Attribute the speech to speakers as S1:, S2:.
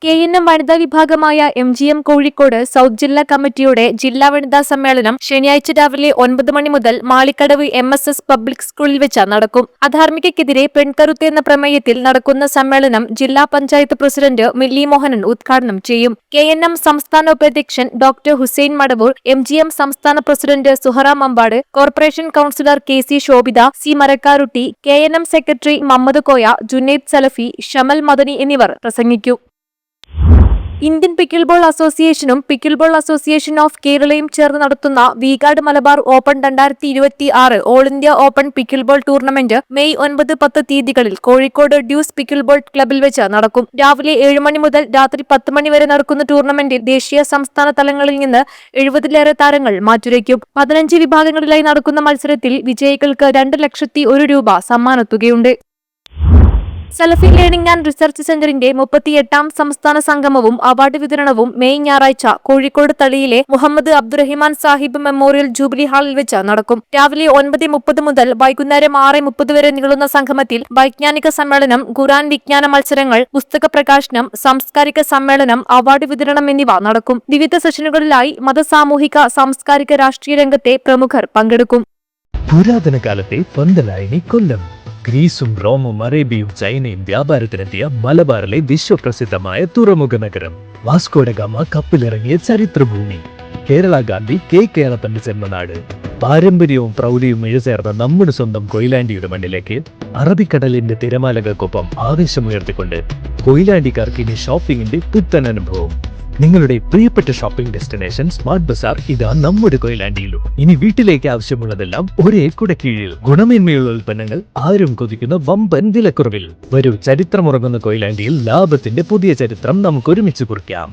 S1: KNM വനിതാ വിഭാഗമായ MGM Kozhikode south ജില്ലാ കമ്മിറ്റിയുടെ ജില്ലാ വനിതാ സമ്മേളനം ശനിയാഴ്ച രാവിലെ 9 മണി മുതൽ മാളിക്കടവ് MSS പബ്ലിക് സ്കൂളിൽ വെച്ച് നടക്കും. അധാർമികക്കെതിരെ പെൺകരുത്ത് എന്ന പ്രമേയത്തിൽ നടക്കുന്ന സമ്മേളനം ജില്ലാ പഞ്ചായത്ത് പ്രസിഡന്റ് മില്ലി മോഹനൻ ഉദ്ഘാടനം ചെയ്യും. KNM സംസ്ഥാന ഉപാധ്യക്ഷൻ ഡോക്ടർ ഹുസൈൻ മടവൂർ, MGM സംസ്ഥാന president Suhara Mampad, corporation councillor KC Shobhitha, C Marakkarutty, KNM secretary Mammad Koya, Junaid Salafi, Shamal Madani എന്നിവർ പ്രസംഗിക്കും. ഇന്ത്യൻ പിക്കിൾബോൾ അസോസിയേഷനും പിക്കിൾബോൾ അസോസിയേഷൻ ഓഫ് കേരളയും ചേർന്ന് നടത്തുന്ന V Guard Malabar open 2026 all India open pickleball tournament May 9-10 തീയതികളിൽ കോഴിക്കോട് ഡ്യൂസ് പിക്കിൾബോൾ ക്ലബിൽ വെച്ച് നടക്കും. രാവിലെ 7 മണി മുതൽ രാത്രി 10 മണി വരെ നടക്കുന്ന ടൂർണമെന്റിൽ ദേശീയ സംസ്ഥാന തലങ്ങളിൽ നിന്ന് 70-ലേറെ താരങ്ങൾ മാറ്റുരയ്ക്കും. 15 വിഭാഗങ്ങളിലായി നടക്കുന്ന മത്സരത്തിൽ വിജയികൾക്ക് 2,01,000 രൂപ സമ്മാനത്തുകയുണ്ട്. സലഫി ലേണിംഗ് ആൻഡ് റിസർച്ച് സെന്ററിന്റെ 38ാം സംസ്ഥാന സംഗമവും അവാർഡ് വിതരണവും മെയ് ഞായറാഴ്ച കോഴിക്കോട് തളിയിലെ മുഹമ്മദ് അബ്ദുറഹിമാൻ സാഹിബ് മെമ്മോറിയൽ ജൂബിലി ഹാളിൽ വെച്ച് നടക്കും. രാവിലെ 9:30 മുതൽ വൈകുന്നേരം 6:30 വരെ നീളുന്ന സംഗമത്തിൽ വൈജ്ഞാനിക സമ്മേളനം, ഖുർആൻ വിജ്ഞാന മത്സരങ്ങൾ, പുസ്തക പ്രകാശനം, സാംസ്കാരിക സമ്മേളനം, അവാർഡ് വിതരണം എന്നിവ നടക്കും. വിവിധ സെഷനുകളിലായി സാമൂഹിക, സാംസ്കാരിക, രാഷ്ട്രീയ രംഗത്തെ പ്രമുഖർ പങ്കെടുക്കും.
S2: പുരാതന കാലത്തെ പന്തലായനി കൊല്ലം. ഗ്രീസും റോമും അറേബ്യയും ചൈനയും വ്യാപാരത്തിനെത്തിയ മലബാറിലെ വിശ്വപ്രസിദ്ധമായ തുറമുഖ നഗരം. വാസ്കോ ഡ ഗാമ കപ്പലിറങ്ങിയ ചരിത്രഭൂമി. കേരള ഗാന്ധി കേരളത്തിന്റെ ജന്മനാട്. പാരമ്പര്യവും പ്രൗഢിയും ഇഴചേർന്ന നമ്മുടെ സ്വന്തം കൊയിലാണ്ടിയുടെ മണ്ണിലേക്ക് അറബിക്കടലിന്റെ തിരമാലകൾക്കൊപ്പം ആവേശമുയർത്തിക്കൊണ്ട് കൊയിലാണ്ടിക്കാർക്ക് ഇനി ഷോപ്പിംഗിന്റെ പുത്തൻ അനുഭവം. നിങ്ങളുടെ പ്രിയപ്പെട്ട ഷോപ്പിംഗ് ഡെസ്റ്റിനേഷൻ സ്മാർട്ട് ബസാർ ഇതാ നമ്മുടെ കൊയിലാണ്ടിയിലും. ഇനി വീട്ടിലേക്ക് ആവശ്യമുള്ളതെല്ലാം ഒരേ കുടക്കീഴിൽ. ഗുണമേന്മയുള്ള ഉൽപ്പന്നങ്ങൾ, ആരും കൊതിക്കുന്ന വമ്പൻ വിലക്കുറവിൽ. വരൂ, ചരിത്രമുറങ്ങുന്ന കൊയിലാണ്ടിയിൽ ലാഭത്തിന്റെ പുതിയ ചരിത്രം നമുക്ക് ഒരുമിച്ച് കുറിക്കാം.